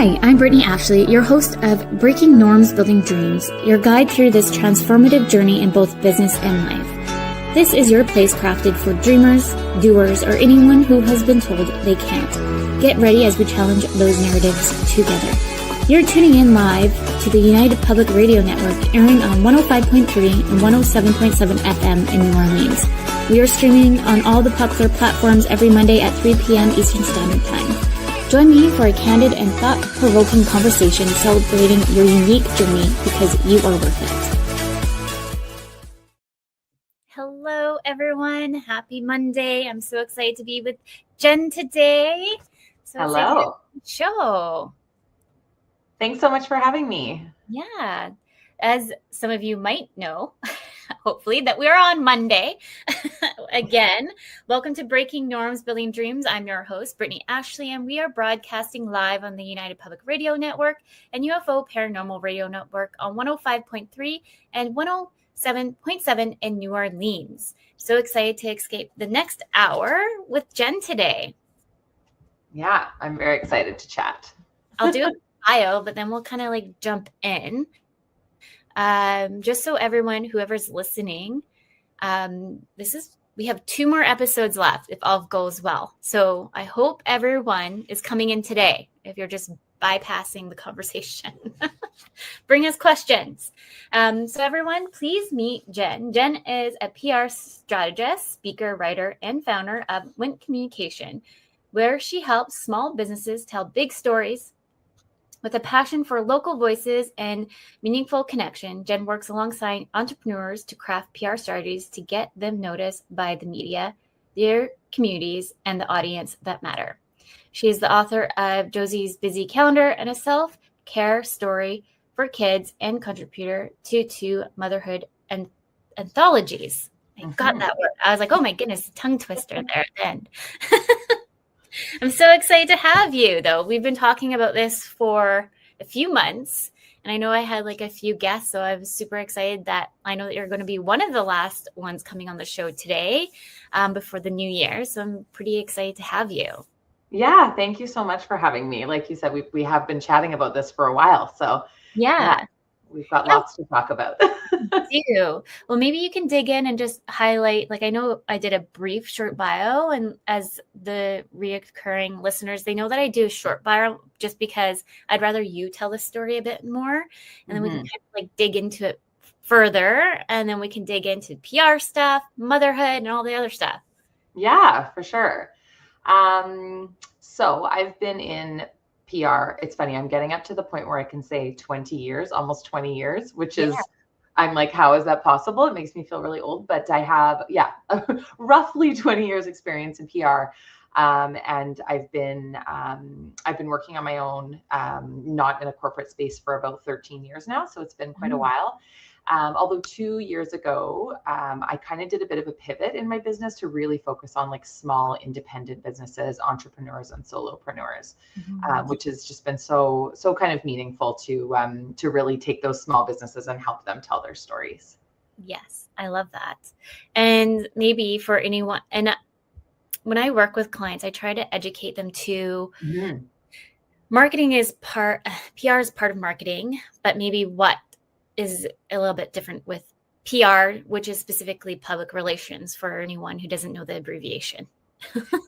Hi, I'm Brittney Ashley, your host of Breaking Norms, Building Dreams, your guide through this transformative journey in both business and life. This is your place crafted for dreamers, doers, or anyone who has been told they can't. Get ready as we challenge those narratives together. You're tuning in live to the United Public Radio Network, airing on 105.3 and 107.7 FM in New Orleans. We are streaming on all the popular platforms every Monday at 3 p.m. Eastern Standard Time. Join me for a candid and thought-provoking conversation celebrating your unique journey because you are worth it. Hello, everyone. Happy Monday. I'm so excited to be with Jenn today. Hello. Show. Thanks so much for having me. Yeah. As some of you might know, hopefully, that we're on Monday. Again, welcome to Breaking Norms, Building Dreams. I'm your host, Brittney Ashley, and we are broadcasting live on the United Public Radio Network and UFO Paranormal Radio Network on 105.3 and 107.7 in New Orleans. So excited to escape the next hour with Jenn today. Yeah, I'm very excited to chat. I'll do a bio, but then we'll kind of like jump in. Just so everyone, whoever's listening, we have 2 more episodes left if all goes well. So I hope everyone is coming in today. If you're just bypassing the conversation, bring us questions. So everyone, please meet Jenn. Jenn is a PR strategist, speaker, writer, and founder of WINT Communications, where she helps small businesses tell big stories. With a passion for local voices and meaningful connection, Jenn works alongside entrepreneurs to craft PR strategies to get them noticed by the media, their communities, and the audience that matter. She is the author of Josie's Busy Calendar and a self-care story for kids and contributor to 2 motherhood and anthologies. I got that word. I was like, oh my goodness, tongue twister there at the end. I'm so excited to have you, though. We've been talking about this for a few months, and I know I had like a few guests, so I was super excited that I know that you're going to be one of the last ones coming on the show today before the new year. So I'm pretty excited to have you. Yeah, thank you so much for having me. Like you said, we have been chatting about this for a while, so yeah. We've got lots to talk about. Well, maybe you can dig in and just highlight, like I know I did a brief short bio, and as the reoccurring listeners, they know that I do a short bio just because I'd rather you tell the story a bit more, and then we can kind of like dig into it further, and then we can dig into PR stuff, motherhood, and all the other stuff. Yeah, for sure. So I've been in PR. It's funny. I'm getting up to the point where I can say 20 years, almost 20 years, which is, I'm like, how is that possible? It makes me feel really old, but I have, roughly 20 years experience in PR. And I've been working on my own, not in a corporate space for about 13 years now. So it's been quite a while. Although 2 years ago, I kind of did a bit of a pivot in my business to really focus on like small independent businesses, entrepreneurs and solopreneurs, which has just been so kind of meaningful to really take those small businesses and help them tell their stories. Yes, I love that. And maybe for anyone, and when I work with clients, I try to educate them to marketing is PR is part of marketing, but maybe what is a little bit different with PR, which is specifically public relations for anyone who doesn't know the abbreviation.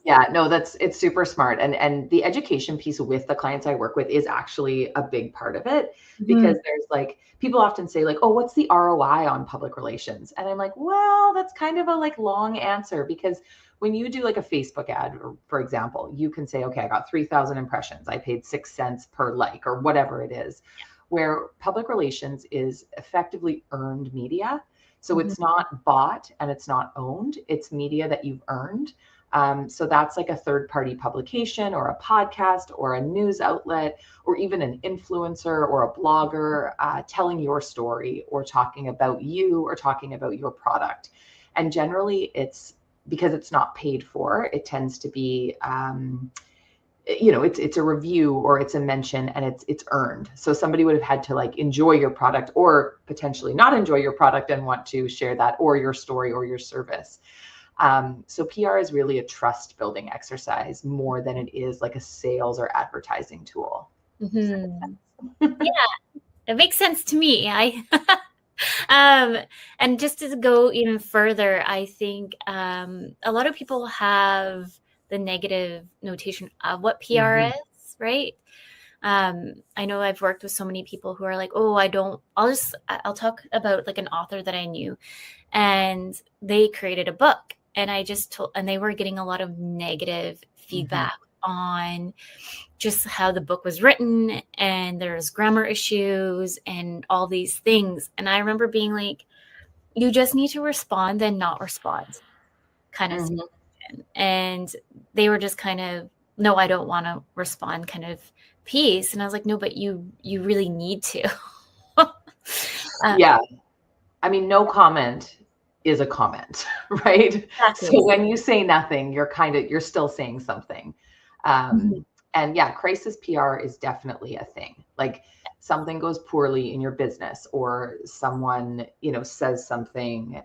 Yeah, no, it's super smart. And the education piece with the clients I work with is actually a big part of it, because there's like, people often say like, oh, what's the ROI on public relations? And I'm like, well, that's kind of a like long answer, because when you do like a Facebook ad, for example, you can say, okay, I got 3,000 impressions. I paid 6 cents per like, or whatever it is. Where public relations is effectively earned media. So it's not bought and it's not owned. It's media that you've earned. So that's like a third-party publication or a podcast or a news outlet or even an influencer or a blogger telling your story or talking about you or talking about your product. And generally it's because it's not paid for, it tends to be it's a review or it's a mention and it's earned. So somebody would have had to like enjoy your product or potentially not enjoy your product and want to share that or your story or your service. So PR is really a trust building exercise more than it is like a sales or advertising tool. Mhm. Yeah, it makes sense to me. And just to go even further, I think a lot of people have the negative notation of what PR Mhm. is, right? I know I've worked with so many people who are like, oh, I'll talk about like an author that I knew, and they created a book, and and they were getting a lot of negative feedback on just how the book was written, and there's grammar issues and all these things. And I remember being like, you just need to respond and not respond kind of situation. And they were just kind of, no, I don't want to respond kind of piece. And I was like, no, but you really need to. Yeah. I mean, no comment is a comment, right? Exactly. So when you say nothing, you're still saying something. Mhm. And yeah, crisis PR is definitely a thing. Like something goes poorly in your business, or someone, says something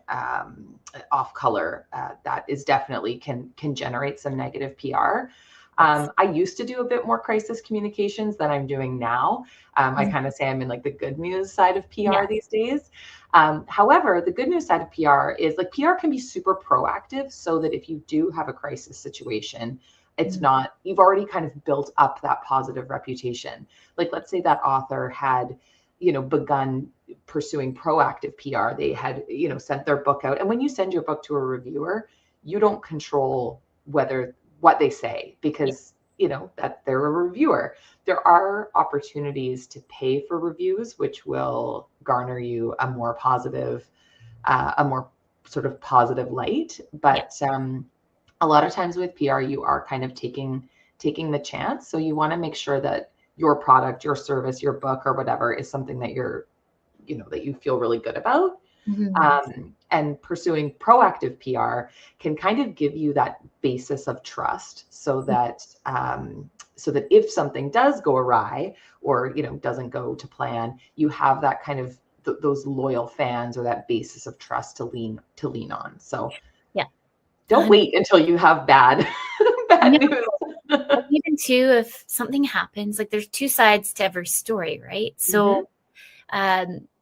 off color, that is definitely can generate some negative PR. Yes. I used to do a bit more crisis communications than I'm doing now. I Mhm. kind of say I'm in like the good news side of PR Yes. these days. However, the good news side of PR is like PR can be super proactive, so that if you do have a crisis situation, it's Mhm. not, you've already kind of built up that positive reputation. Like, let's say that author had, begun pursuing proactive PR. They had, sent their book out. And when you send your book to a reviewer, you don't control what they say, Yeah. because, that they're a reviewer. There are opportunities to pay for reviews, which will garner you a more sort of positive light. Yeah. But a lot of times with PR, you are kind of taking the chance. So you want to make sure that your product, your service, your book, or whatever is something that that you feel really good about. Mhm. And pursuing proactive PR can kind of give you that basis of trust, so that if something does go awry, or doesn't go to plan, you have that kind of those loyal fans, or that basis of trust to lean on. So Yeah. don't wait until you have bad bad No, news. and even too, if something happens, like there's two sides to every story, right? Mhm. So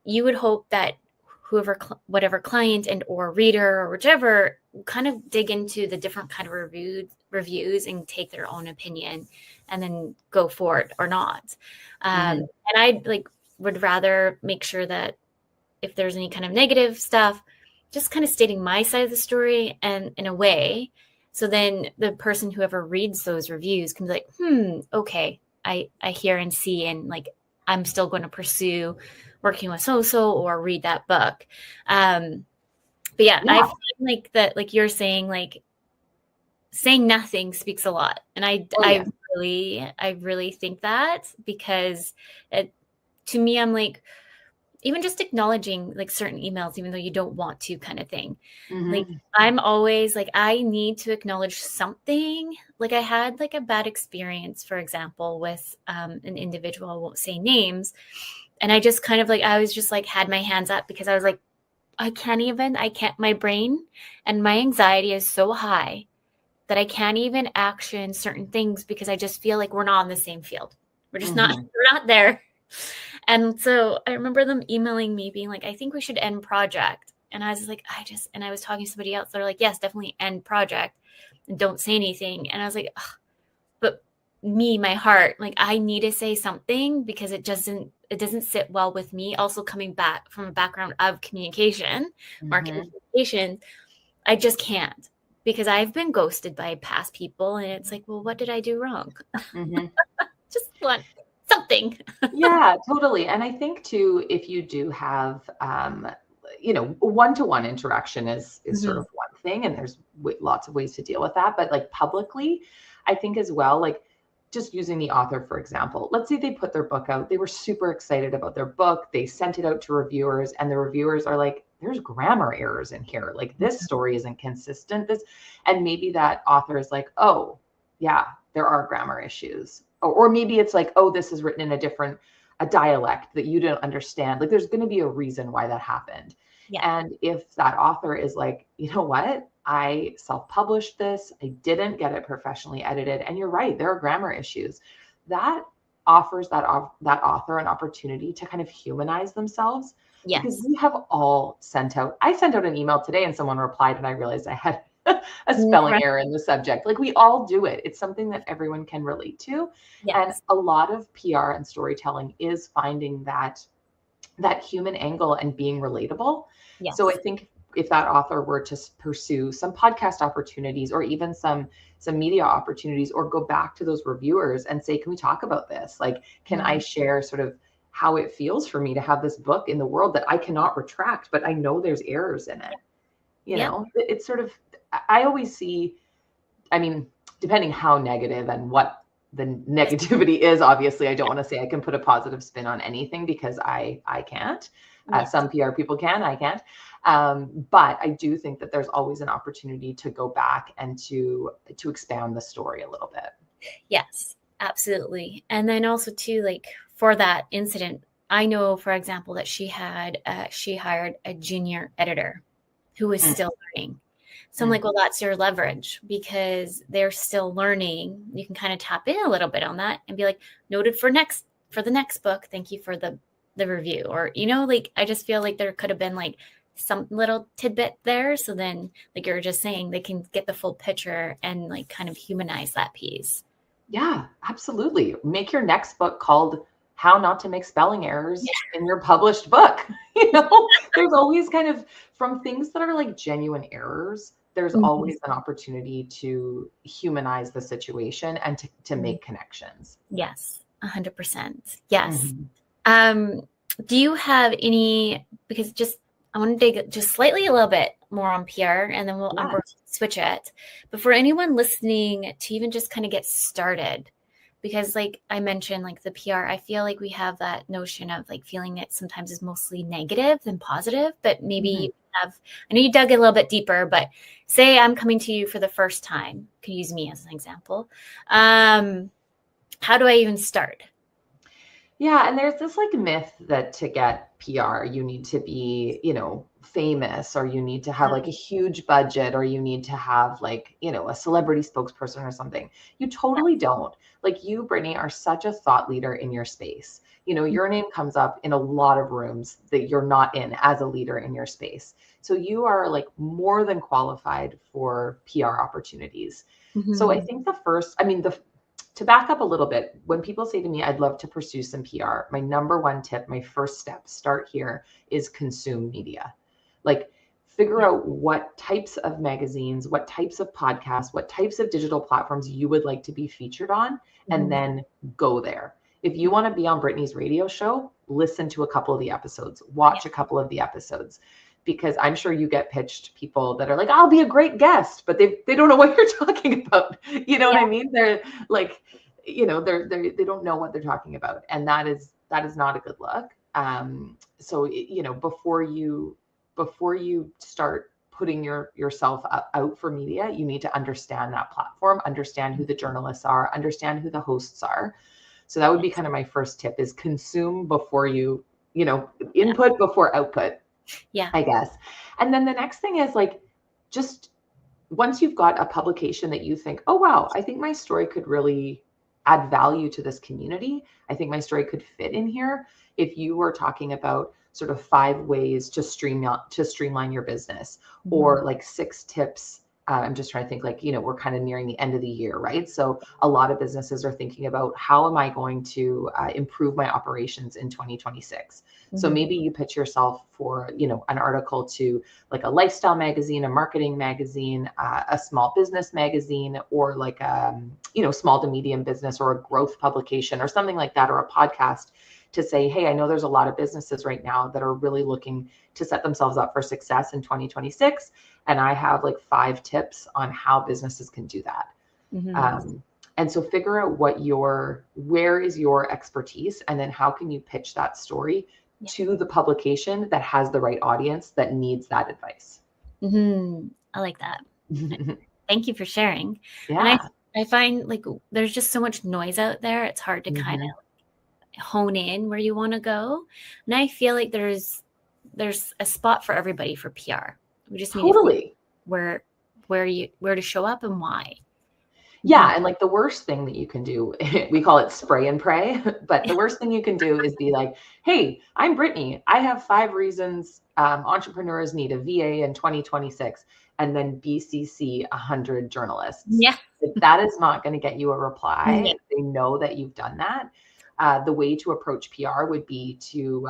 you would hope that whatever client and or reader or whichever kind of dig into the different kind of reviews and take their own opinion and then go for it or not. Mhm. And I would rather make sure that if there's any kind of negative stuff, just kind of stating my side of the story, and in a way, so then the person, whoever reads those reviews, can be like, okay, I hear and see, and like I'm still going to pursue working with so or read that book. But yeah, I Yeah. find like that, like you're saying, like saying nothing speaks a lot, and Oh, yeah. I really think that, because it, to me, I'm like, even just acknowledging like certain emails, even though you don't want to, kind of thing. Like Mhm. I'm always like, I need to acknowledge something. Like I had like a bad experience, for example, with an individual, I won't say names. And I just kind of like, I was just like, had my hands up, because I was like, I can't, my brain and my anxiety is so high that I can't even action certain things, because I just feel like we're not on the same field. We're just not, Mhm. we're not there. And so I remember them emailing me being like, I think we should end project. And I was like, and I was talking to somebody else. They're like, yes, definitely end project and don't say anything. And I was like, ugh, but me, my heart, like I need to say something, because it doesn't sit well with me. Also coming back from a background of communication, marketing Mhm. communications, I just can't, because I've been ghosted by past people. And it's like, well, what did I do wrong? Mhm. Just want something. Yeah, totally. And I think too, if you do have, one-to-one interaction is sort Mhm. of one thing, and there's lots of ways to deal with that. But like publicly, I think as well, like just using the author, for example, let's say they put their book out, they were super excited about their book, they sent it out to reviewers, and the reviewers are like, there's grammar errors in here. Like this story isn't consistent. And maybe that author is like, oh, yeah, there are grammar issues. Or maybe it's like, oh, this is written in a dialect that you don't understand. Like there's going to be a reason why that happened. Yeah. And if that author is like, you know what? I self-published this. I didn't get it professionally edited. And you're right, there are grammar issues. That offers that author an opportunity to kind of humanize themselves. Yes. Because we have all I sent out an email today and someone replied and I realized I had a spelling error in the subject. Like, we all do it. It's something that everyone can relate to. Yes. And a lot of PR and storytelling is finding that human angle and being relatable. Yes. So I think if that author were to pursue some podcast opportunities or even some media opportunities, or go back to those reviewers and say, can we talk about this? Like, can I share sort of how it feels for me to have this book in the world that I cannot retract, but I know there's errors in it. You know, it's sort of, I always see, I mean, depending how negative and what the negativity is, obviously, I don't want to say I can put a positive spin on anything, because I can't. Some PR people can, I can't. But I do think that there's always an opportunity to go back and to expand the story a little bit. Yes, absolutely. And then also too, like, for that incident, I know, for example, that she hired a junior editor who was still learning. So I'm like, well, that's your leverage, because they're still learning. You can kind of tap in a little bit on that and be like, noted for the next book. Thank you for the review. Or, you know, like, I just feel like there could have been like some little tidbit there. So then, like you're just saying, they can get the full picture and like kind of humanize that piece. Yeah, absolutely. Make your next book called How Not to Make Spelling Errors in Your Published Book. You know, there's always kind of, from things that are like genuine errors, there's always an opportunity to humanize the situation and to make connections. Yes, 100%. Yes. Do you have any, because I want to dig just slightly a little bit more on PR, and then we'll switch it. But for anyone listening to even just kind of get started, because like I mentioned, like the PR, I feel like we have that notion of like feeling it sometimes is mostly negative than positive, but maybe you have, I know you dug a little bit deeper, but say I'm coming to you for the first time, could use me as an example. How do I even start? Yeah. And there's this like myth that to get PR, you need to be, you know, famous, or you need to have like a huge budget, or you need to have like, you know, a celebrity spokesperson or something. You totally don't. Like, you, Brittney, are such a thought leader in your space. You know, your name comes up in a lot of rooms that you're not in as a leader in your space. So you are like more than qualified for PR opportunities. So I think to back up a little bit, when people say to me, I'd love to pursue some PR, my number one tip, my first step, start here, is consume media. Like, figure out what types of magazines, what types of podcasts, what types of digital platforms you would like to be featured on, and then go there. If you want to be on Brittney's radio show, listen to a couple of the episodes, watch a couple of the episodes, because I'm sure you get pitched people that are like, I'll be a great guest, but they don't know what you're talking about. You know what I mean? They're like, you know, they don't know what they're talking about. And that is not a good look. So, you know, before you start putting yourself out for media, you need to understand that platform, understand who the journalists are, understand who the hosts are. So that would be kind of my first tip, is consume before you know, input before output. Yeah, I guess. And then the next thing is like, just once you've got a publication that you think, oh, wow, I think my story could really add value to this community. I think my story could fit in here. If you were talking about sort of 5 ways to streamline your business, or like 6 tips. I'm just trying to think, like, you know, we're kind of nearing the end of the year, right? So a lot of businesses are thinking about, how am I going to improve my operations in 2026? So maybe you pitch yourself for, you know, an article to like a lifestyle magazine, a marketing magazine, a small business magazine, or like you know, small to medium business, or a growth publication or something like that, or a podcast, to say, hey, I know there's a lot of businesses right now that are really looking to set themselves up for success in 2026. And I have like 5 tips on how businesses can do that. And so figure out where is your expertise, and then how can you pitch that story to the publication that has the right audience that needs that advice. I like that. Thank you for sharing. Yeah. And I find like there's just so much noise out there. It's hard to kind of hone in where you want to go. And I feel like there's a spot for everybody for PR. We just need to where to show up and why. Yeah. And like the worst thing that you can do, we call it spray and pray, but the worst thing you can do is be like, hey, I'm Brittney. I have 5 reasons entrepreneurs need a VA in 2026, and then BCC 100 journalists. Yeah. That is not going to get you a reply. Yeah. They know that you've done that. The way to approach PR would be to,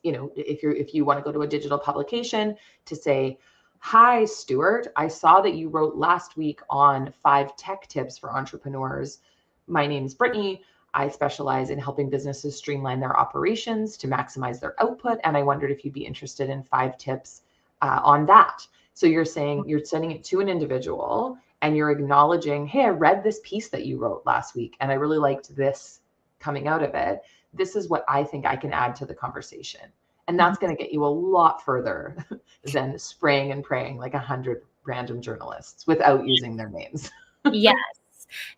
if you want to go to a digital publication, to say, hi, Stuart, I saw that you wrote last week on 5 tech tips for entrepreneurs. My name is Brittney. I specialize in helping businesses streamline their operations to maximize their output. And I wondered if you'd be interested in 5 tips on that. So you're saying, you're sending it to an individual and you're acknowledging, hey, I read this piece that you wrote last week and I really liked this coming out of it. This is what I think I can add to the conversation. And that's going to get you a lot further than spraying and praying like 100 random journalists without using their names. Yes.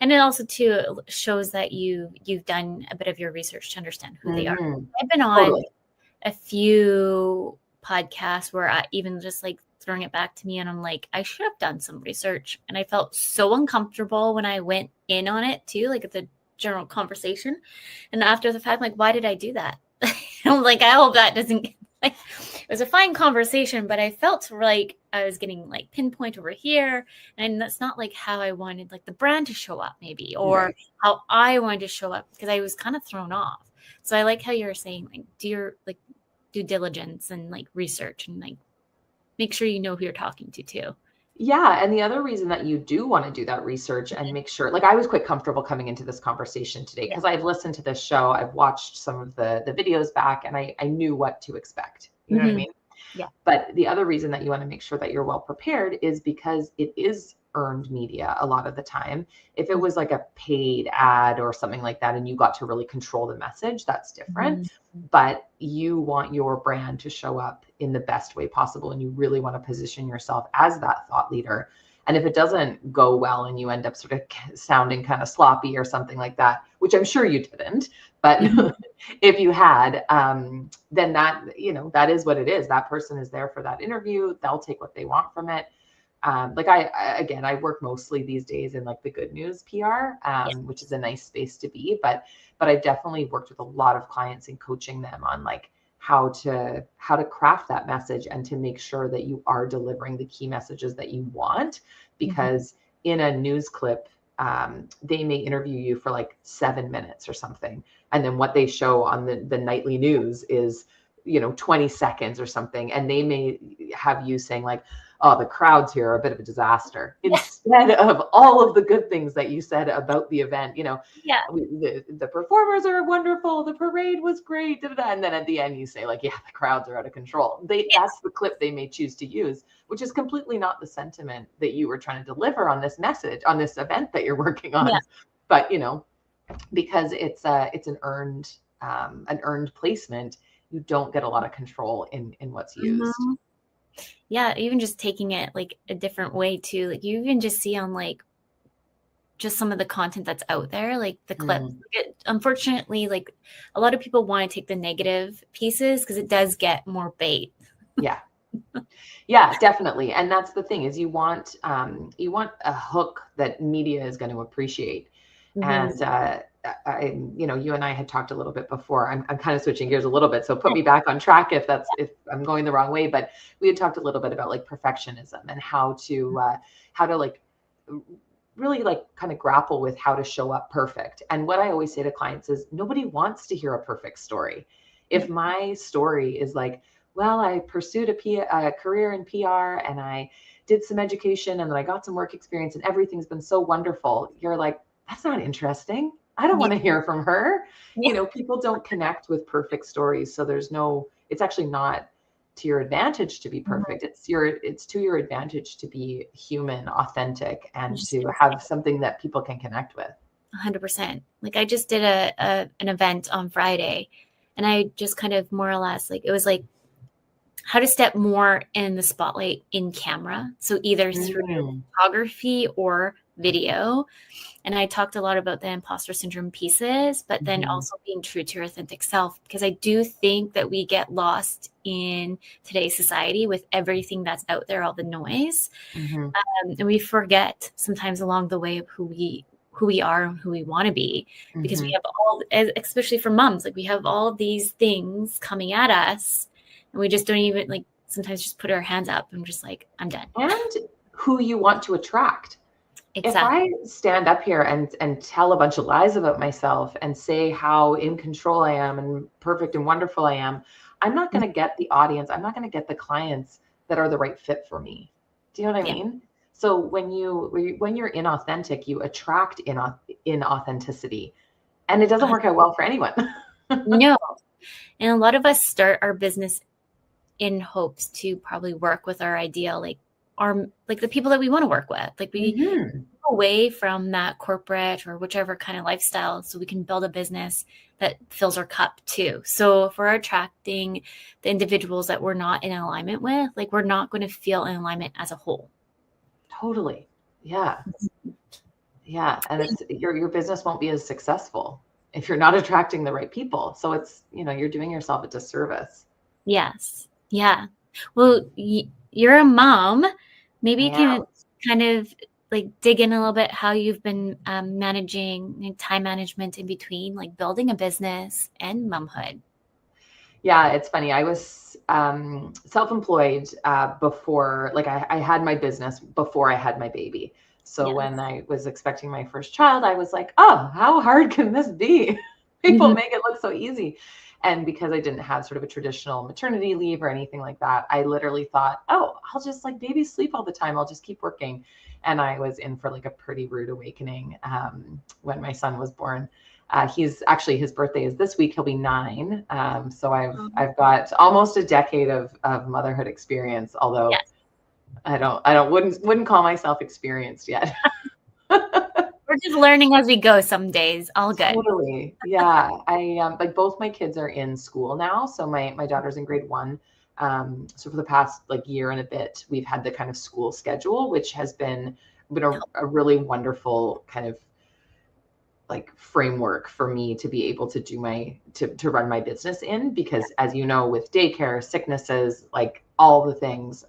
And it also too shows that you've done a bit of your research to understand who they are. I've been on a few podcasts where I even just like throwing it back to me and I'm like, I should have done some research. And I felt so uncomfortable when I went in on it too, like at the general conversation. And after the fact, like, why did I do that? I'm like, I hope that doesn't, like, it was a fine conversation, but I felt like I was getting like pinpoint over here. And that's not like how I wanted like the brand to show up maybe, or how I wanted to show up, because I was kind of thrown off. So I like how you're saying like, do your like due diligence and like research and like make sure you know who you're talking to too. Yeah. And the other reason that you do want to do that research and make sure, like I was quite comfortable coming into this conversation today because I've listened to this show, I've watched some of the videos back, and I knew what to expect. You know what I mean? Yeah. But the other reason that you want to make sure that you're well prepared is because it is earned media a lot of the time. If it was like a paid ad or something like that, and you got to really control the message, that's different. But you want your brand to show up in the best way possible. And you really want to position yourself as that thought leader. And if it doesn't go well and you end up sort of sounding kind of sloppy or something like that, which I'm sure you didn't, but if you had, then that, that is what it is. That person is there for that interview. They'll take what they want from it. Like I work mostly these days in like the good news PR, which is a nice space to be, but I've definitely worked with a lot of clients and coaching them on like how to craft that message and to make sure that you are delivering the key messages that you want, because in a news clip, they may interview you for like 7 minutes or something. And then what they show on the nightly news is, 20 seconds or something. And they may have you saying like, oh, the crowds here are a bit of a disaster, instead of all of the good things that you said about the event. The performers are wonderful. The parade was great. And then at the end you say like, yeah, the crowds are out of control. That's the clip they may choose to use, which is completely not the sentiment that you were trying to deliver on this message, on this event that you're working on. But, because it's an earned placement, you don't get a lot of control in what's used. Yeah, even just taking it like a different way too. Like you even just see on like just some of the content that's out there, like the clips. Unfortunately, like a lot of people want to take the negative pieces because it does get more bait. Yeah, definitely. And that's the thing, is you want a hook that media is going to appreciate. And you and I had talked a little bit before. I'm kind of switching gears a little bit, so put me back on track if I'm going the wrong way. But we had talked a little bit about like perfectionism and how to like really like kind of grapple with how to show up perfect. And what I always say to clients is nobody wants to hear a perfect story. If my story is like, well, I pursued a career in PR and I did some education and then I got some work experience and everything's been so wonderful, you're like, that's not interesting. I don't want to hear from her. People don't connect with perfect stories. So it's actually not to your advantage to be perfect. It's to your advantage to be human, authentic, and to have something that people can connect with. 100%. Like I just did an event on Friday, and I just kind of more or less like, it was like how to step more in the spotlight in camera. So either through photography or video. And I talked a lot about the imposter syndrome pieces, but then also being true to your authentic self, because I do think that we get lost in today's society with everything that's out there, all the noise. And we forget sometimes along the way of who we are and who we want to be, because we have all, especially for moms, like we have all these things coming at us and we just don't even like sometimes just put our hands up and just like, I'm done. And who you want to attract. Exactly. If I stand up here and tell a bunch of lies about myself and say how in control I am and perfect and wonderful I am, I'm not going to get the audience. I'm not going to get the clients that are the right fit for me. Do you know what I mean? So when you're inauthentic, you attract inauthenticity, and it doesn't work out well for anyone. No. And a lot of us start our business in hopes to probably work with our ideal, like the people that we want to work with. Like we go away from that corporate or whichever kind of lifestyle so we can build a business that fills our cup too. So if we're attracting the individuals that we're not in alignment with, like we're not going to feel in alignment as a whole. Totally. Yeah. Yeah. And your business won't be as successful if you're not attracting the right people. So it's, you're doing yourself a disservice. Yes. Yeah. Well, you're a mom. Maybe you can kind of like dig in a little bit how you've been managing time management in between, like building a business and momhood. Yeah, it's funny. I was self-employed before, like I had my business before I had my baby. So when I was expecting my first child, I was like, oh, how hard can this be? People make it look so easy. And because I didn't have sort of a traditional maternity leave or anything like that, I literally thought, oh, I'll just like babies sleep all the time. I'll just keep working. And I was in for like a pretty rude awakening when my son was born. His birthday is this week. He'll be 9. So I've got almost a decade of motherhood experience, although I wouldn't call myself experienced yet. We're just learning as we go some days. All good. Totally. Yeah. I like both my kids are in school now. So my daughter's in grade 1. So for the past like year and a bit, we've had the kind of school schedule, which has been a really wonderful kind of like framework for me to be able to do to run my business in, because as you know, with daycare, sicknesses, like all the things,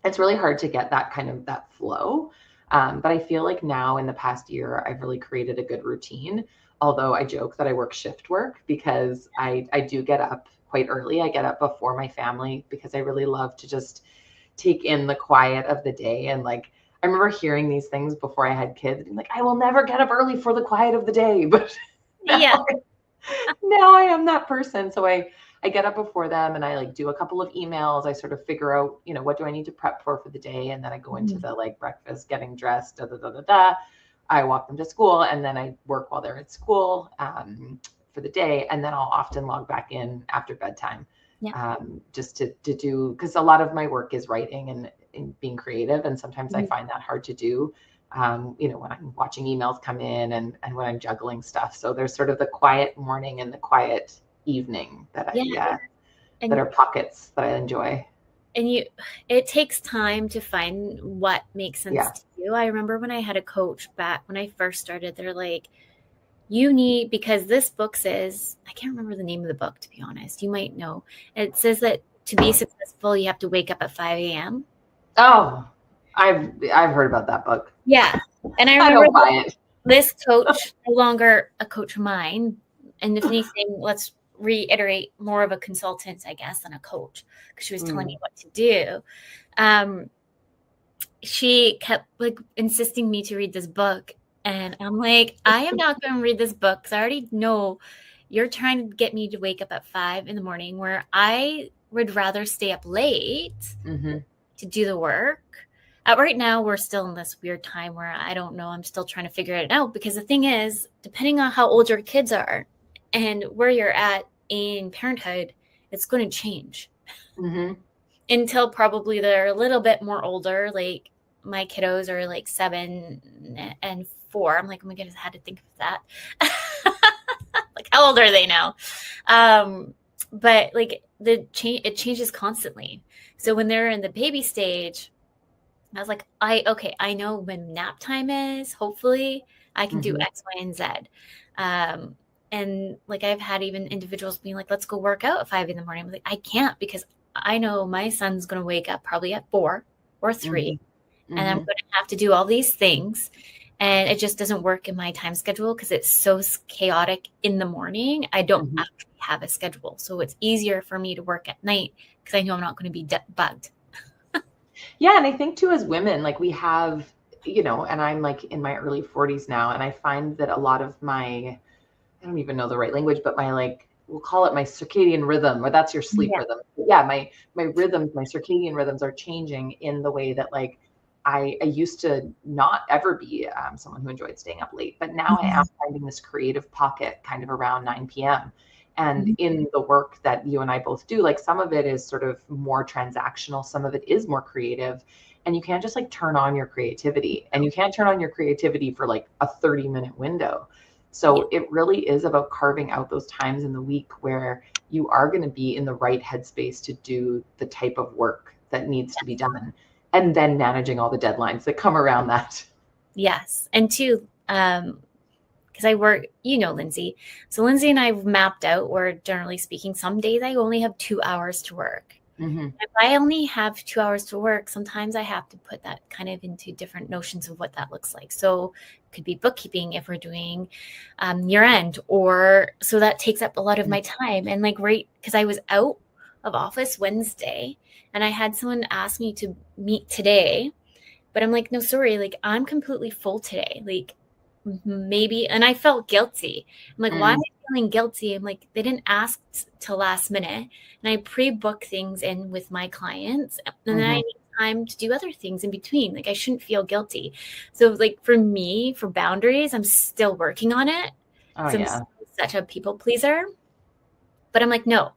it's really hard to get that flow. But I feel like now in the past year, I've really created a good routine. Although I joke that I work shift work because I do get up quite early. I get up before my family because I really love to just take in the quiet of the day. And like, I remember hearing these things before I had kids, being like, I will never get up early for the quiet of the day. But now I am that person. So I get up before them and I like do a couple of emails. I sort of figure out, what do I need to prep for the day? And then I go into the like breakfast, getting dressed, I walk them to school and then I work while they're at school for the day. And then I'll often log back in after bedtime just to do, because a lot of my work is writing and being creative. And sometimes I find that hard to do. When I'm watching emails come in and when I'm juggling stuff. So there's sort of the quiet morning and the quiet evening that that are pockets that I enjoy. And it takes time to find what makes sense to you. I remember when I had a coach back when I first started, they're like, because this book says, I can't remember the name of the book, to be honest. You might know. It says that to be successful, you have to wake up at 5 a.m. Oh, I've heard about that book. Yeah. And I remember this coach, no longer a coach of mine. And if anything, let's reiterate, more of a consultant, I guess, than a coach, because she was telling me what to do. She kept like insisting me to read this book. And I'm like, I am not going to read this book because I already know you're trying to get me to wake up at 5 a.m, where I would rather stay up late to do the work. Right now, we're still in this weird time where I don't know. I'm still trying to figure it out, because the thing is, depending on how old your kids are and where you're at in parenthood, it's going to change until probably they're a little bit more older. Like my kiddos are like 7 and 4. I'm like, oh my goodness, I had to think of that. Like, how old are they now? But like it changes constantly. So when they're in the baby stage, I was like, I know when nap time is. Hopefully I can do X, Y, and Z. And like I've had even individuals being like, let's go work out at 5 a.m. I'm like, I can't because I know my son's going to wake up probably at 4 or 3 and I'm going to have to do all these things. And it just doesn't work in my time schedule because it's so chaotic in the morning. I don't actually have a schedule. So it's easier for me to work at night because I know I'm not going to be bugged. Yeah. And I think too, as women, like we have, and I'm like in my early 40s now, and I find that a lot of I don't even know the right language, but we'll call it my circadian rhythm, or that's your sleep rhythm. But yeah, my rhythms, my circadian rhythms are changing in the way that like I used to not ever be someone who enjoyed staying up late, but now I am finding this creative pocket kind of around 9 p.m. And in the work that you and I both do, like some of it is sort of more transactional, some of it is more creative, and you can't just like turn on your creativity, and you can't turn on your creativity for like a 30-minute window. So it really is about carving out those times in the week where you are going to be in the right headspace to do the type of work that needs to be done, and then managing all the deadlines that come around that. Yes. And two, because I work, Lindsay. So Lindsay and I have mapped out where, generally speaking, some days I only have 2 hours to work. If I only have 2 hours to work, sometimes I have to put that kind of into different notions of what that looks like. So it could be bookkeeping if we're doing year end, or so that takes up a lot of my time. And like, right, because I was out of office Wednesday and I had someone ask me to meet today, but I'm like, no, sorry, like I'm completely full today. Like maybe, and I felt guilty. I'm like, why am I feeling guilty? I'm like, they didn't ask till last minute, and I pre-book things in with my clients, and then I need time to do other things in between. Like I shouldn't feel guilty. So like for me, for boundaries, I'm still working on it. So I'm still such a people pleaser, but I'm like, no,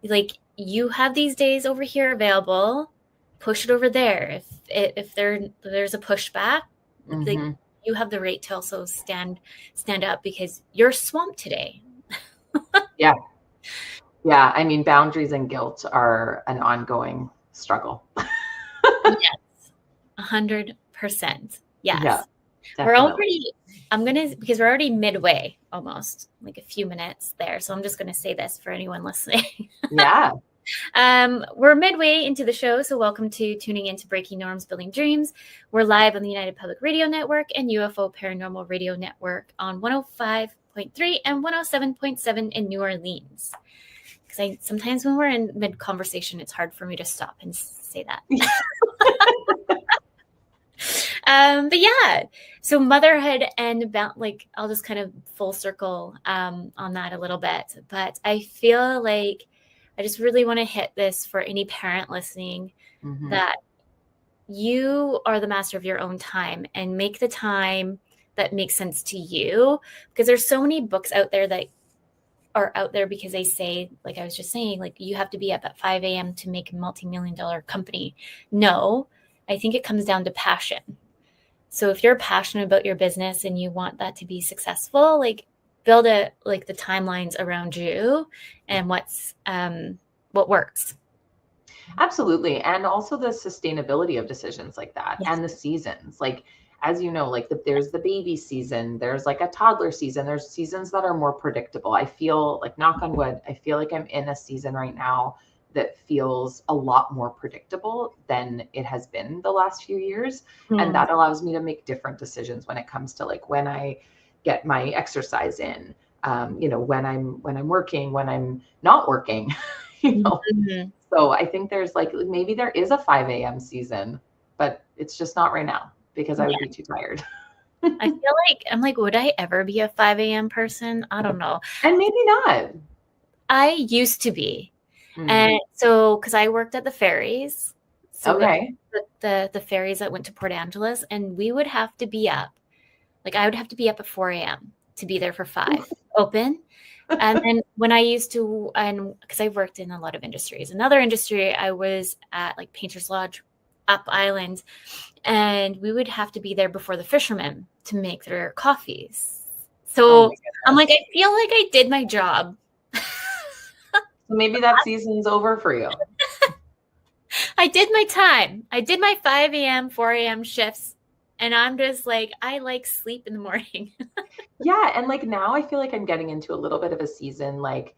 like you have these days over here available, push it over there. If there's a pushback, like you have the right to also stand up because you're swamped today. Yeah. I mean, boundaries and guilt are an ongoing struggle. Yes. 100%. Yes. Yeah, we're already, because we're already midway almost, like a few minutes there. So I'm just going to say this for anyone listening. Yeah. We're midway into the show, so welcome to tuning into Breaking Norms, Building Dreams. We're live on the United Public Radio Network and UFO Paranormal Radio Network on 105.3 and 107.7 in New Orleans. Because sometimes when we're in mid-conversation, it's hard for me to stop and say that. But yeah, so motherhood and about like I'll just kind of full circle on that a little bit. But I feel like I just really want to hit this for any parent listening that you are the master of your own time and make the time that makes sense to you. Because there's so many books out there that are out there because they say, like I was just saying, like you have to be up at 5 a.m. to make a multi-million-dollar company. No, I think it comes down to passion. So if you're passionate about your business and you want that to be successful, like build the timelines around you and what works. Absolutely. And also the sustainability of decisions like that and the seasons. Like, as you know, like there's the baby season, there's like a toddler season, there's seasons that are more predictable. I feel like, knock on wood, I feel like I'm in a season right now that feels a lot more predictable than it has been the last few years. And that allows me to make different decisions when it comes to like when I get my exercise in, when I'm working, when I'm not working, So I think there's like, maybe there is a 5 a.m. season, but it's just not right now because I would be too tired. I feel like, I'm like, would I ever be a 5 a.m. person? I don't know. And maybe not. I used to be. And so, because I worked at the ferries. So the ferries that went to Port Angeles, and we would have to be up. Like I would have to be up at 4 a.m. to be there for 5 open. And then when I used to, and because I've worked in a lot of industries, another industry, I was at like Painter's Lodge up island, and we would have to be there before the fishermen to make their coffees. So I'm like, I feel like I did my job. Maybe that season's over for you. I did my time. I did my 5 a.m., 4 a.m. shifts. And I'm just like, I like sleep in the morning. Yeah, and like now I feel like I'm getting into a little bit of a season like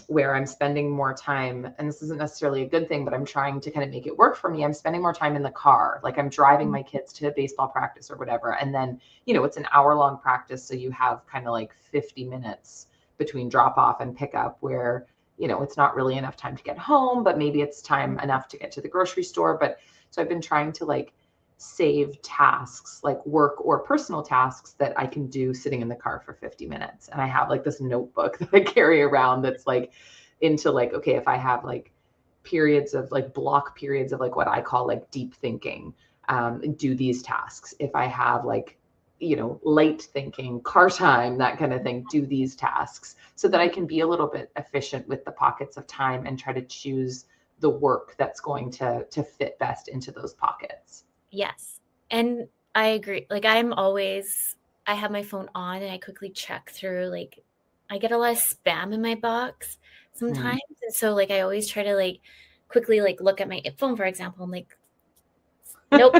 where I'm spending more time, and this isn't necessarily a good thing, but I'm trying to kind of make it work for me. I'm spending more time in the car. Like I'm driving my kids to baseball practice or whatever. And then, it's an hour-long practice. So you have kind of like 50 minutes between drop off and pickup where, it's not really enough time to get home, but maybe it's time enough to get to the grocery store. But so I've been trying to like save tasks like work or personal tasks that I can do sitting in the car for 50 minutes. And I have like this notebook that I carry around that's like into like, okay, if I have like periods of like block periods of like what I call like deep thinking, do these tasks. If I have like, late thinking, car time, that kind of thing, do these tasks so that I can be a little bit efficient with the pockets of time and try to choose the work that's going to fit best into those pockets. Yes. And I agree. Like I have my phone on and I quickly check through, like I get a lot of spam in my box sometimes. And so like, I always try to like quickly like look at my phone, for example. I'm like, nope.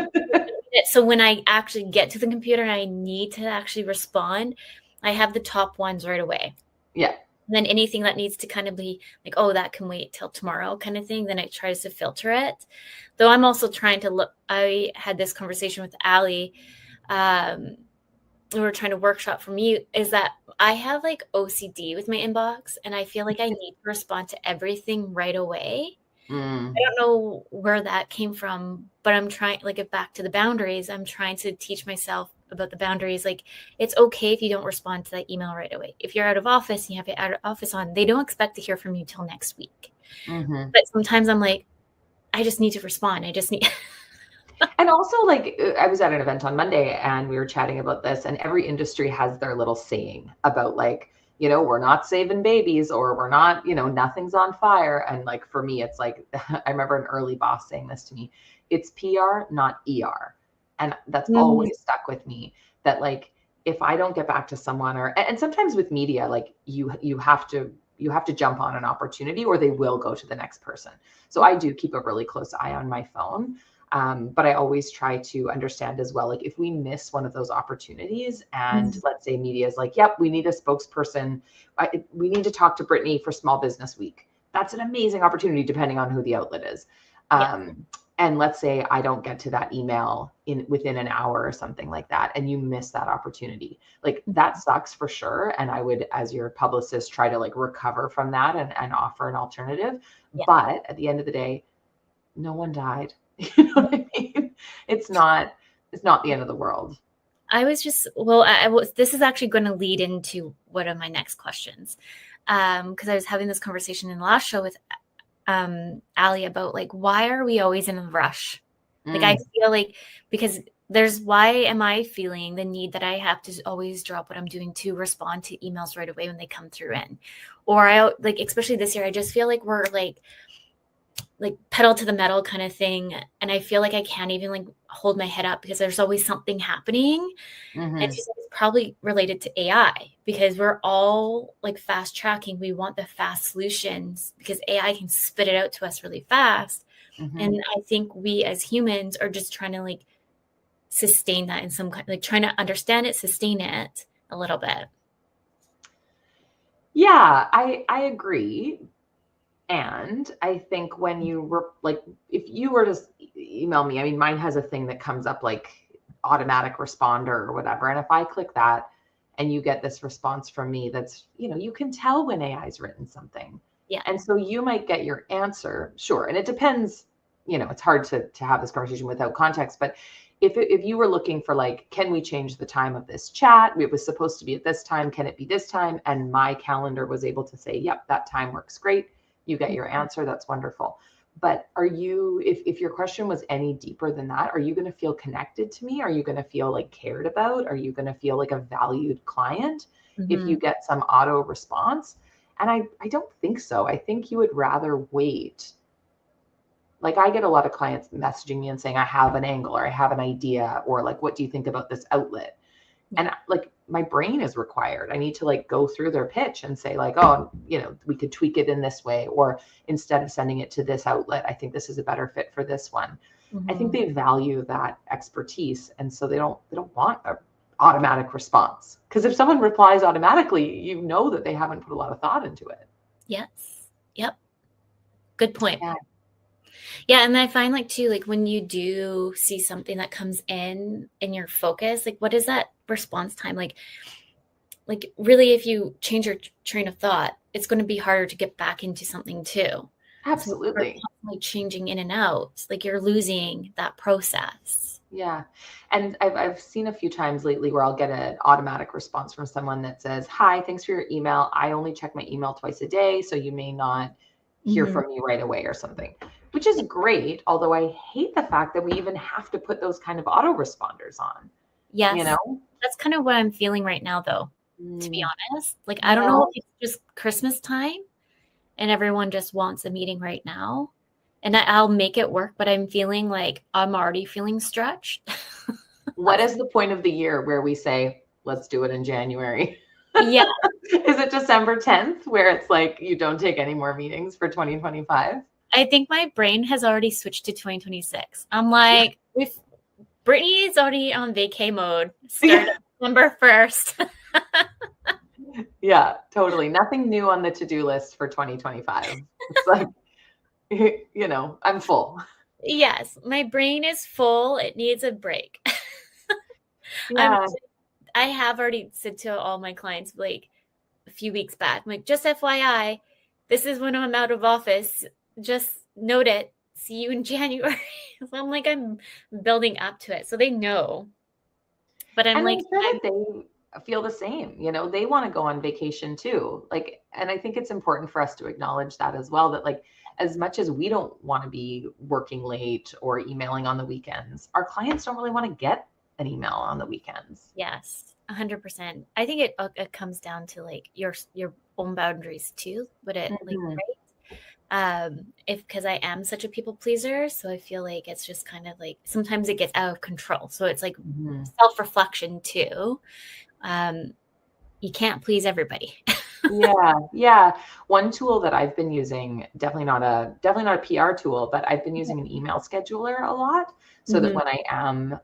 So when I actually get to the computer and I need to actually respond, I have the top ones right away. Yeah. And then anything that needs to kind of be like, oh, that can wait till tomorrow kind of thing, then it tries to filter it. Though I'm also trying to look, I had this conversation with Allie. We were trying to workshop for me is that I have like OCD with my inbox and I feel like I need to respond to everything right away. I don't know where that came from, but I'm trying, like, back to the boundaries. I'm trying to teach myself about the boundaries. Like, it's okay if you don't respond to that email right away. If you're out of office and you have your out of office on, they don't expect to hear from you till next week. But sometimes I'm like, I just need to respond. I just need. And also, like, I was at an event on Monday and we were chatting about this, and every industry has their little saying about like, we're not saving babies, or we're not, nothing's on fire. And like, for me, it's like, I remember an early boss saying this to me, it's PR, not ER. And that's always stuck with me, that like, if I don't get back to someone, and sometimes with media, like you have to jump on an opportunity or they will go to the next person. So I do keep a really close eye on my phone. But I always try to understand as well, like if we miss one of those opportunities and let's say media is like, yep, we need a spokesperson. We need to talk to Brittney for Small Business Week. That's an amazing opportunity depending on who the outlet is. And let's say I don't get to that email within an hour or something like that, and you miss that opportunity. Like that sucks for sure. And I would, as your publicist, try to like recover from that and offer an alternative. But at the end of the day, no one died. You know what I mean? It's not the end of the world. I was just, this is actually going to lead into one of my next questions. Because I was having this conversation in the last show with Allie about like, why are we always in a rush? Like, I feel like, because why am I feeling the need that I have to always drop what I'm doing to respond to emails right away when they come through in? Or I like, especially this year, I just feel like we're like pedal to the metal kind of thing. And I feel like I can't even like hold my head up because there's always something happening. And it's probably related to AI because we're all like fast tracking. We want the fast solutions because AI can spit it out to us really fast. And I think we as humans are just trying to like sustain that in some kind, like trying to understand it, sustain it a little bit. Yeah, I agree. And I think when you were like, if you were to email me, I mean, mine has a thing that comes up like automatic responder or whatever. And if I click that and you get this response from me, that's, you can tell when AI's written something. Yeah. And so you might get your answer. Sure. And it depends, it's hard to have this conversation without context, but if you were looking for like, can we change the time of this chat? It was supposed to be at this time. Can it be this time? And my calendar was able to say, yep, that time works great. You get your answer. That's wonderful. But are you, if your question was any deeper than that, are you going to feel connected to me? Are you going to feel like cared about? Are you going to feel like a valued client if you get some auto response? And I don't think so. I think you would rather wait. Like I get a lot of clients messaging me and saying, I have an angle or I have an idea, or like, what do you think about this outlet? And like, my brain is required. I need to like go through their pitch and say like, oh, we could tweak it in this way, or instead of sending it to this outlet, I think this is a better fit for this one. I think they value that expertise. And so they don't want an automatic response, because if someone replies automatically, that they haven't put a lot of thought into it. Yes. Yep. Good point. Yeah. And I find like too, like when you do see something that comes in your focus, like what is that response time? Like really, if you change your train of thought, it's going to be harder to get back into something too. Absolutely. So like changing in and out, like you're losing that process. Yeah. And I've seen a few times lately where I'll get an automatic response from someone that says, hi, thanks for your email. I only check my email twice a day, so you may not hear from me right away or something, which is great. Although I hate the fact that we even have to put those kind of autoresponders on. Yes. That's kind of what I'm feeling right now, though, to be honest. Like, I don't know if it's just Christmas time and everyone just wants a meeting right now. And I'll make it work, but I'm feeling like I'm already feeling stretched. What is the point of the year where we say, let's do it in January? Yeah. Is it December 10th where it's like you don't take any more meetings for 2025? I think my brain has already switched to 2026. I'm like, if Brittney is already on vacay mode, start December 1st. Yeah, totally. Nothing new on the to-do list for 2025. It's like, I'm full. Yes, my brain is full. It needs a break. Yeah. I have already said to all my clients like a few weeks back, I'm like, just FYI, this is when I'm out of office. Just note it. See you in January. So I'm building up to it. So they know. But I'm like, they feel the same. They want to go on vacation too. Like, and I think it's important for us to acknowledge that as well, that like, as much as we don't want to be working late or emailing on the weekends, our clients don't really want to get an email on the weekends. Yes, 100%. I think it comes down to like your own boundaries too. But it like, right? Because I am such a people pleaser, so I feel like it's just kind of like sometimes it gets out of control. So it's like self-reflection too. You can't please everybody. Yeah. One tool that I've been using, definitely not a PR tool, but I've been using an email scheduler a lot, so that when I am,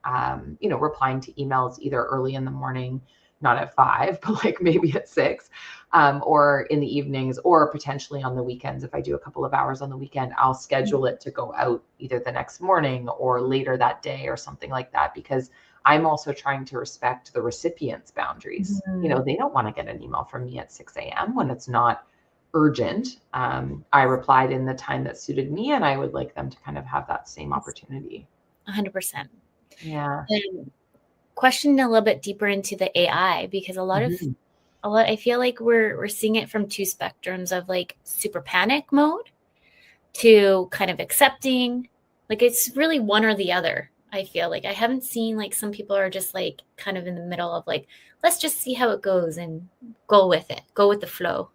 replying to emails either early in the morning, not at 5, but like maybe at 6, or in the evenings, or potentially on the weekends. If I do a couple of hours on the weekend, I'll schedule it to go out either the next morning or later that day or something like that, because I'm also trying to respect the recipient's boundaries. They don't want to get an email from me at 6 a.m. when it's not urgent. I replied in the time that suited me, and I would like them to kind of have that same opportunity. 100%. Yeah. And question a little bit deeper into the AI, because I feel like we're seeing it from two spectrums of like super panic mode to kind of accepting. Like it's really one or the other. I feel like I haven't seen like some people are just like kind of in the middle of like, let's just see how it goes and go with it, go with the flow.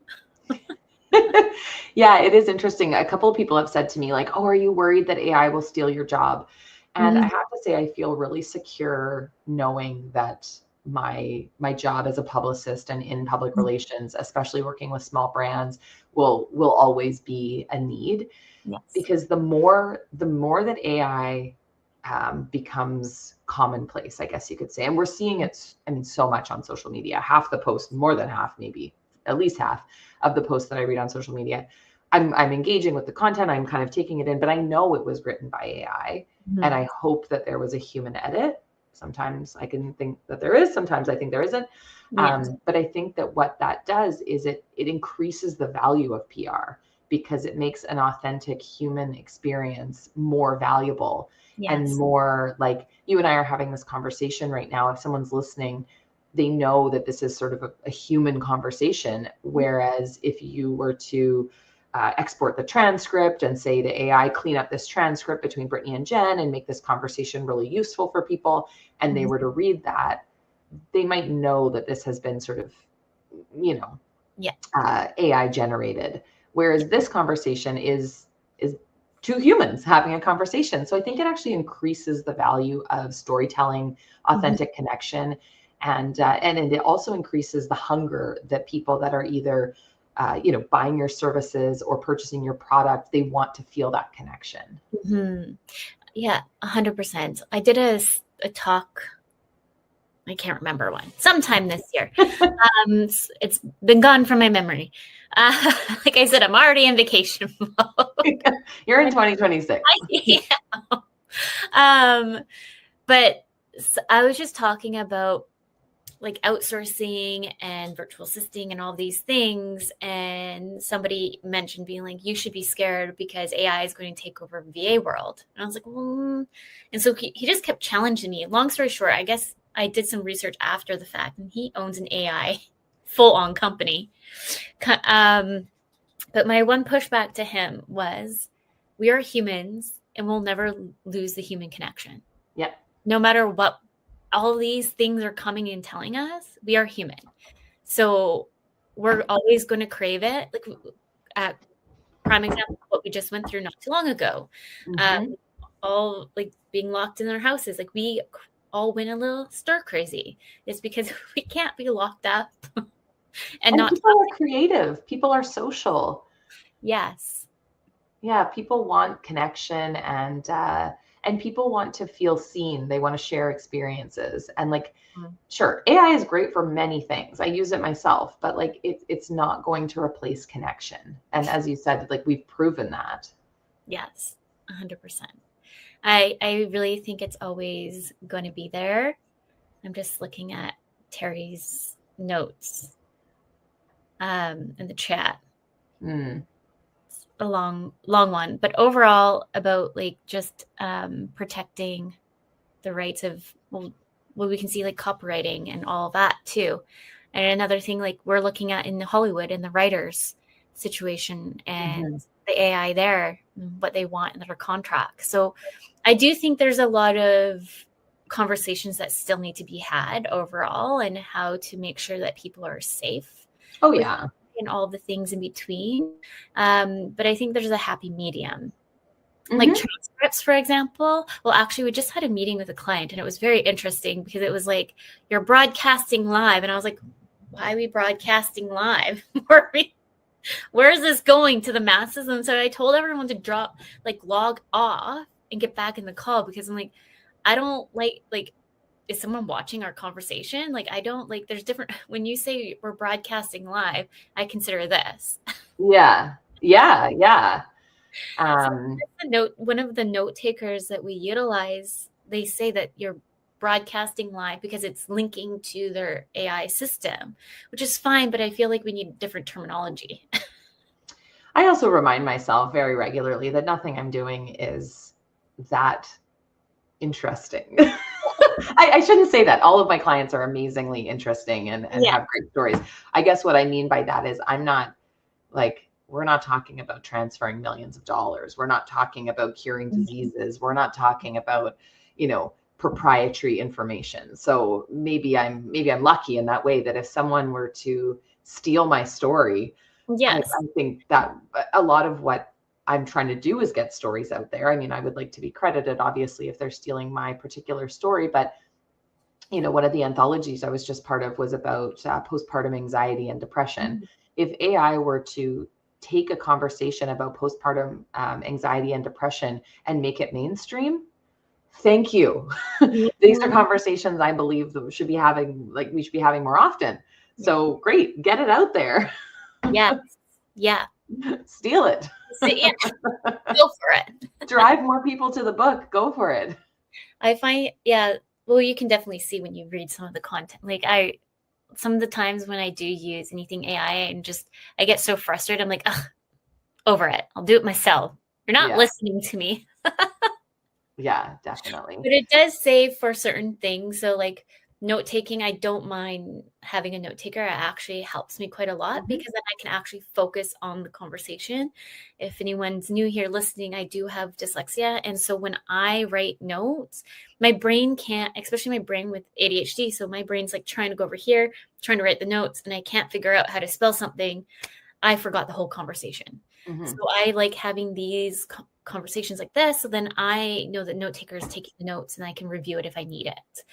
Yeah, it is interesting. A couple of people have said to me like, oh, are you worried that AI will steal your job? And I have to say, I feel really secure knowing that my job as a publicist and in public relations, especially working with small brands, will always be a need. Yes. Because the more that AI becomes commonplace, I guess you could say. And we're seeing it, so much on social media. Half the posts, more than half, maybe at least half of the posts that I read on social media, I'm engaging with the content. I'm kind of taking it in, but I know it was written by AI, and I hope that there was a human edit. Sometimes I can think that there is, sometimes I think there isn't. Yes. But I think that what that does is it increases the value of PR, because it makes an authentic human experience more valuable. Yes. And more like you and I are having this conversation right now. If someone's listening, they know that this is sort of a human conversation. Whereas if you were to export the transcript and say to AI, clean up this transcript between Brittney and Jenn and make this conversation really useful for people, and they were to read that, they might know that this has been sort of, AI generated. Whereas this conversation is two humans having a conversation. So I think it actually increases the value of storytelling, authentic connection. And it also increases the hunger that people that are either, buying your services or purchasing your product, they want to feel that connection. Mm-hmm. Yeah, 100%. I did a talk, I can't remember when, sometime this year. It's been gone from my memory. Like I said, I'm already in vacation mode. You're in 2026. But I was just talking about like outsourcing and virtual assisting and all these things. And somebody mentioned being like, you should be scared because AI is going to take over VA world. And I was like, and so he just kept challenging me. Long story short, I guess I did some research after the fact, and he owns an AI full-on company. But my one pushback to him was, we are humans and we'll never lose the human connection. Yeah. No matter what all these things are coming and telling us, we are human. So we're always going to crave it. Like prime example, what we just went through not too long ago. Mm-hmm. All like being locked in our houses. Like we all went a little stir crazy. It's because we can't be locked up and not. People are creative. People are social. Yes. Yeah, people want connection, and people want to feel seen. They want to share experiences. And like, sure, AI is great for many things. I use it myself, but like it's not going to replace connection. And as you said, like we've proven that. Yes, 100%. I really think it's always going to be there. I'm just looking at Terry's notes in the chat. It's a long one, but overall about like just protecting the rights of, well, we can see like copywriting and all of that too. And another thing, like we're looking at in Hollywood and the writers situation and the AI there, what they want in their contract. So I do think there's a lot of conversations that still need to be had overall, and how to make sure that people are safe. Oh yeah. And all the things in between. But I think there's a happy medium. Like transcripts, for example. Well, actually, we just had a meeting with a client, and it was very interesting because it was like, you're broadcasting live. And I was like, why are we broadcasting live? Where is this going to the masses? And so I told everyone to log off and get back in the call, because I'm like, I don't like, is someone watching our conversation? Like, I don't like, there's different, when you say we're broadcasting live, I consider this. Yeah. One of the note takers that we utilize, they say that you're broadcasting live because it's linking to their AI system, which is fine, but I feel like we need different terminology. I also remind myself very regularly that nothing I'm doing is that interesting. I shouldn't say that. All of my clients are amazingly interesting and have great stories. I guess what I mean by that is I'm not like, we're not talking about transferring millions of dollars. We're not talking about curing diseases. We're not talking about, proprietary information. So maybe I'm lucky in that way, that if someone were to steal my story, I think that a lot of what I'm trying to do is get stories out there. I mean, I would like to be credited, obviously, if they're stealing my particular story, but one of the anthologies I was just part of was about postpartum anxiety and depression. If AI were to take a conversation about postpartum anxiety and depression and make it mainstream, thank you. These are conversations I believe that we should be having more often. So great, get it out there. Yeah. Steal it. Go for it. Drive more people to the book. Go for it. I find, well, you can definitely see when you read some of the content. Like some of the times when I do use anything AI and I get so frustrated. I'm like, over it. I'll do it myself. You're not listening to me. Yeah, definitely. But it does save for certain things. So like note taking, I don't mind having a note taker. It actually helps me quite a lot because then I can actually focus on the conversation. If anyone's new here listening, I do have dyslexia. And so when I write notes, my brain can't, especially my brain with ADHD. So my brain's like trying to go over here, trying to write the notes, and I can't figure out how to spell something. I forgot the whole conversation. So I like having these conversations like this. So then I know that note taker is taking the notes and I can review it if I need it.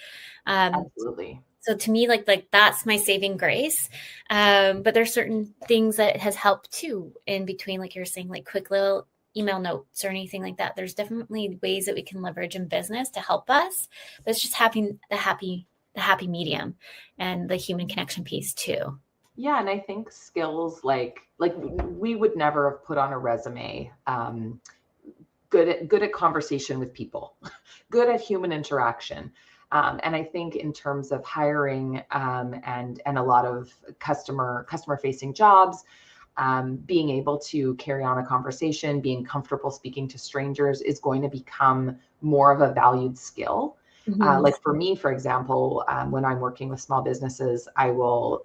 Absolutely. So to me, like that's my saving grace. But there's certain things that has helped too in between, like you're saying, like quick little email notes or anything like that. There's definitely ways that we can leverage in business to help us. But it's just having the happy medium and the human connection piece too. Yeah, and I think skills like we would never have put on a resume. Good at conversation with people, good at human interaction. And I think in terms of hiring and a lot of customer facing jobs, being able to carry on a conversation, being comfortable speaking to strangers is going to become more of a valued skill. Like for me, for example, when I'm working with small businesses, I will,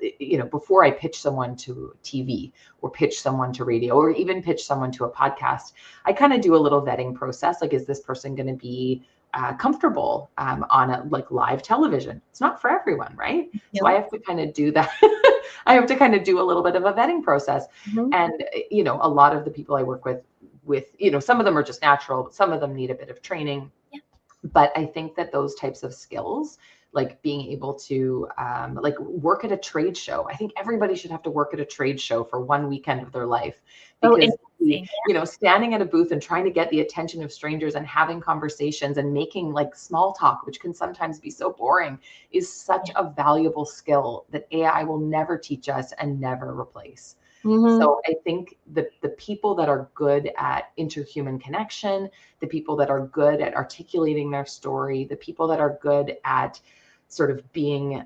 before I pitch someone to TV or pitch someone to radio or even pitch someone to a podcast, I kind of do a little vetting process. Like, is this person going to be comfortable on a live television? It's not for everyone, right? Yep. So I have to kind of do that. I have to kind of do a little bit of a vetting process. And, a lot of the people I work with, some of them are just natural, but some of them need a bit of training. Yeah. But I think that those types of skills, like being able to work at a trade show. I think everybody should have to work at a trade show for one weekend of their life, because standing at a booth and trying to get the attention of strangers and having conversations and making like small talk, which can sometimes be so boring, is such a valuable skill that AI will never teach us and never replace. So I think the people that are good at interhuman connection, the people that are good at articulating their story, the people that are good at sort of being,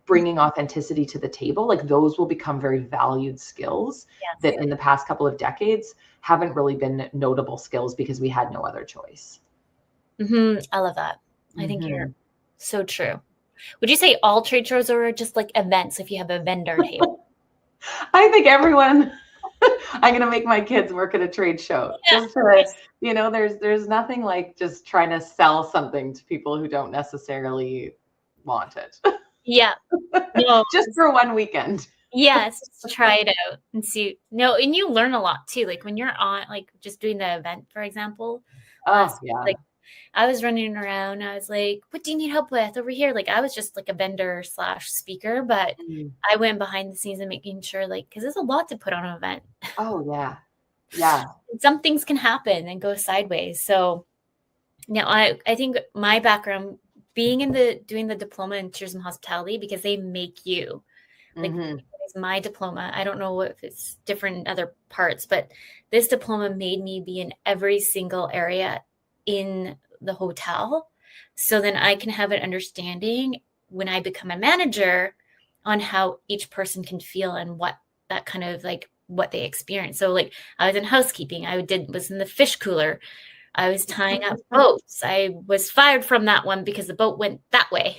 bringing authenticity to the table, like those will become very valued skills that in the past couple of decades haven't really been notable skills because we had no other choice. I love that. I think you're so true. Would you say all trade shows are just like events if you have a vendor table? I think everyone, I'm going to make my kids work at a trade show. Just for, there's nothing like just trying to sell something to people who don't necessarily want it. Yeah. No. Just for one weekend. Yes. Try it out and see. No, and you learn a lot too. Like when you're on, like just doing the event, for example. Like I was running around. I was like, what do you need help with over here? Like I was just like a vendor / speaker, but I went behind the scenes and making sure, like, because there's a lot to put on an event. Oh, yeah. Yeah. Some things can happen and go sideways. So now I think my background being doing the diploma in tourism hospitality, because they make you like my diploma. I don't know if it's different in other parts, but this diploma made me be in every single area in the hotel. So then I can have an understanding when I become a manager on how each person can feel and what that kind of like what they experience. So like I was in housekeeping. Was in the fish cooler. I was tying up boats. I was fired from that one because the boat went that way.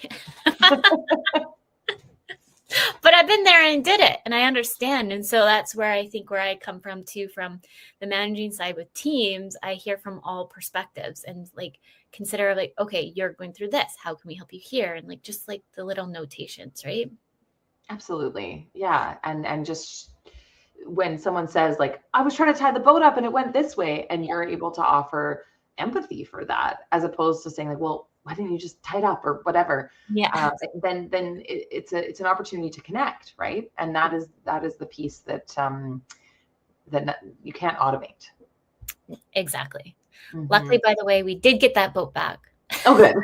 But I've been there and did it and I understand. And so that's where I think where I come from too, from the managing side with teams. I hear from all perspectives and like consider like, okay, you're going through this. How can we help you here? And like, just like the little notations, right? Absolutely. Yeah. And just when someone says like, I was trying to tie the boat up and it went this way, and you're able to offer empathy for that, as opposed to saying like, well, why didn't you just tie it up or whatever? Yeah. Then it's an opportunity to connect, right? And that is the piece that you can't automate. Exactly. Luckily, by the way, we did get that boat back. Oh, good.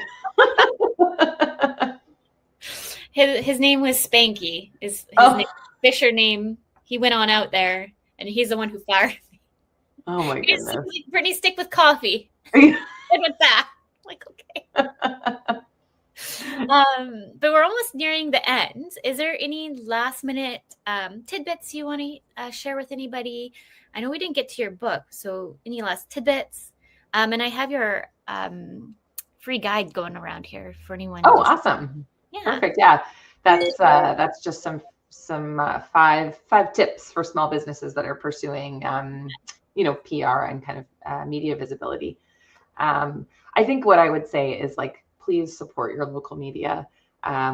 His name was Spanky. His name, Fisher name. He went on out there, and he's the one who fired me. Oh my goodness! Brittney, stick with coffee. I went back. Like, okay. But we're almost nearing the end. Is there any last minute tidbits you want to share with anybody? I know we didn't get to your book, so any last tidbits? And I have your free guide going around here for anyone. Oh, awesome! Yeah, perfect. Yeah, that's just some 5 tips for small businesses that are pursuing PR and kind of media visibility. I think what I would say is like, please support your local media.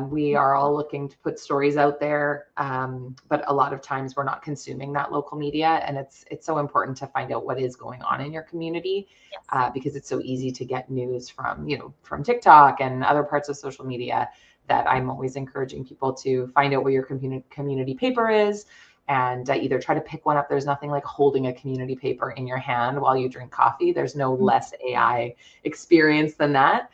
We are all looking to put stories out there, but a lot of times we're not consuming that local media, and it's so important to find out what is going on in your community, because it's so easy to get news from from TikTok and other parts of social media, that I'm always encouraging people to find out where your community paper is, and either try to pick one up. There's nothing like holding a community paper in your hand while you drink coffee. There's no less AI experience than that.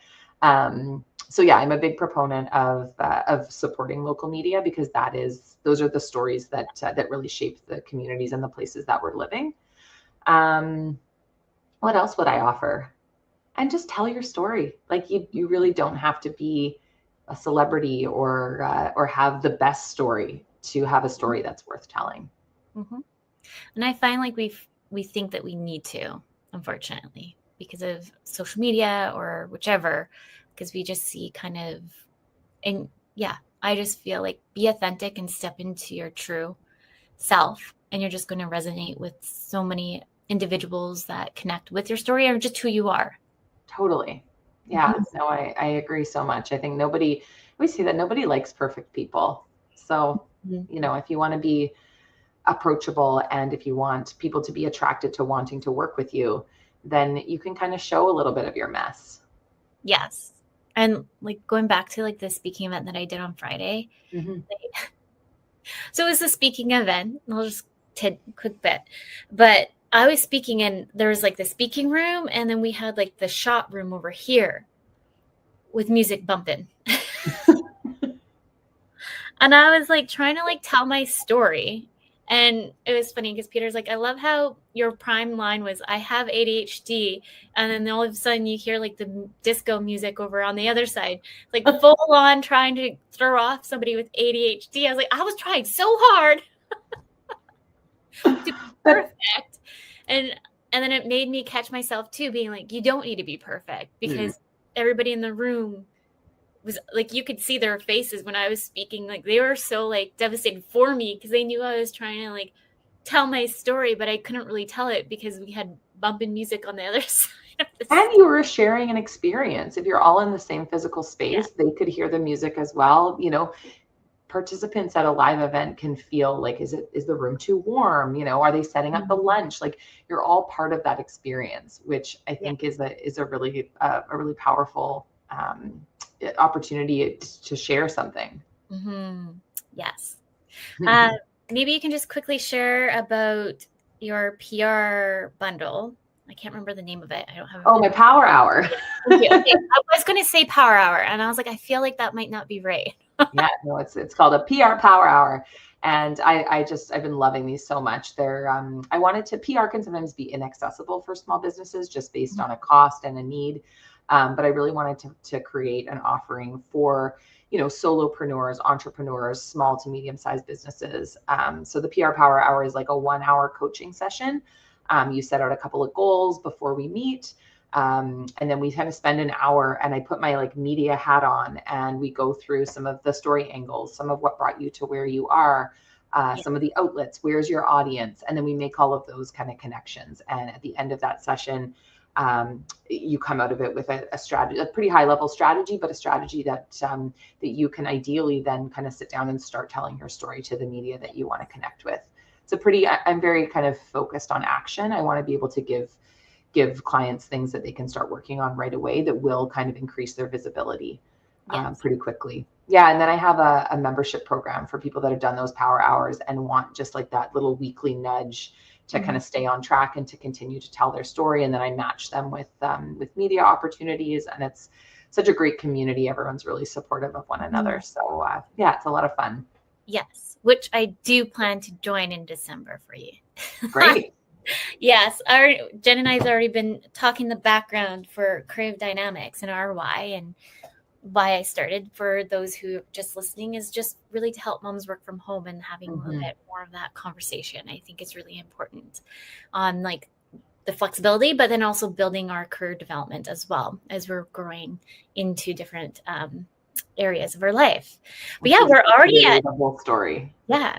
So yeah, I'm a big proponent of supporting local media, because those are the stories that really shape the communities and the places that we're living. What else would I offer? And just tell your story. Like you really don't have to be a celebrity or have the best story to have a story that's worth telling. Mm-hmm. And I find like we think that we need to, unfortunately, because of social media or whichever, because we just see kind of, and yeah, I just feel like be authentic and step into your true self, and you're just going to resonate with so many individuals that connect with your story or just who you are. Totally. Yeah, no, I agree so much. I think we see that nobody likes perfect people. So, if you want to be approachable, and if you want people to be attracted to wanting to work with you, then you can kind of show a little bit of your mess. Yes. And like going back to like the speaking event that I did on Friday. So it was a speaking event. I'll just take a quick bit. But I was speaking, and there was like the speaking room, and then we had like the shot room over here with music bumping. And I was like trying to like tell my story. And it was funny because Peter's like, I love how your prime line was, I have ADHD. And then all of a sudden you hear like the disco music over on the other side, like full on trying to throw off somebody with ADHD. I was like, I was trying so hard to be perfect. And then it made me catch myself too, being like, you don't need to be perfect, because everybody in the room was like, you could see their faces when I was speaking. Like they were so like devastated for me, because they knew I was trying to like tell my story, but I couldn't really tell it because we had bumping music on the other side of the And you were sharing an experience. If you're all in the same physical space, they could hear the music as well. Participants at a live event can feel like, is the room too warm? Are they setting up the lunch? Like you're all part of that experience, which I think is a really powerful opportunity to share something. Yes. Maybe you can just quickly share about your PR bundle. I can't remember the name of it. I don't have it. Oh, my Power Hour. Okay. I was going to say Power Hour, and I was like, I feel like that might not be right. Yeah, no, it's called a PR Power Hour. And I've been loving these so much. I wanted PR can sometimes be inaccessible for small businesses just based on a cost and a need. But I really wanted to create an offering for, solopreneurs, entrepreneurs, small to medium-sized businesses. So the PR Power Hour is like a 1-hour coaching session. You set out a couple of goals before we meet. And then we kind of spend an hour, and I put my like media hat on, and we go through some of the story angles, some of what brought you to where you are, some of the outlets, where's your audience? And then we make all of those kind of connections. And at the end of that session, you come out of it with a strategy, a pretty high level strategy, but a strategy that you can ideally then kind of sit down and start telling your story to the media that you want to connect with. I'm very kind of focused on action. I want to be able to give clients things that they can start working on right away that will kind of increase their visibility pretty quickly. Yeah. And then I have a membership program for people that have done those power hours and want just like that little weekly nudge to kind of stay on track and to continue to tell their story. And then I match them with media opportunities, and it's such a great community. Everyone's really supportive of one another. So it's a lot of fun. Yes. Which I do plan to join in December for you. Great. Yes. Jen and I have already been talking the background for Creative Dynamics and RY, and why I started, for those who are just listening, is just really to help moms work from home and having a little bit more of that conversation. I think it's really important on like the flexibility, but then also building our career development as well as we're growing into different areas of our life. But yeah, we're already at the whole story. Yeah.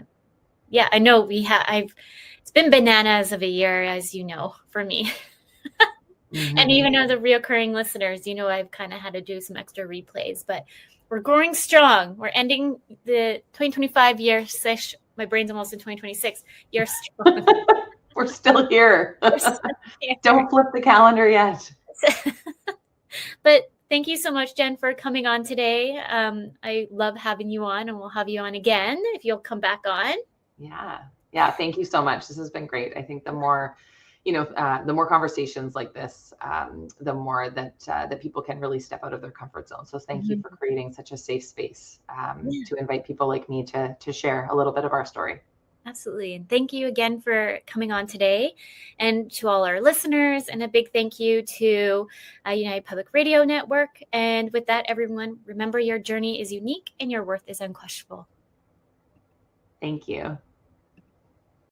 I know it's been bananas of a year, as you know, for me. And even though the reoccurring listeners, I've kind of had to do some extra replays, but we're growing strong. We're ending the 2025 year. My brain's almost in 2026 year strong. We're still here. We're still here. Don't flip the calendar yet. But thank you so much, Jenn, for coming on today. I love having you on, and we'll have you on again if you'll come back on. Yeah. Thank you so much. This has been great. I think the more, the more conversations like this, the more that people can really step out of their comfort zone. So thank you for creating such a safe space to invite people like me to share a little bit of our story. Absolutely. And thank you again for coming on today, and to all our listeners, and a big thank you to United Public Radio Network. And with that, everyone, remember, your journey is unique and your worth is unquestionable. Thank you.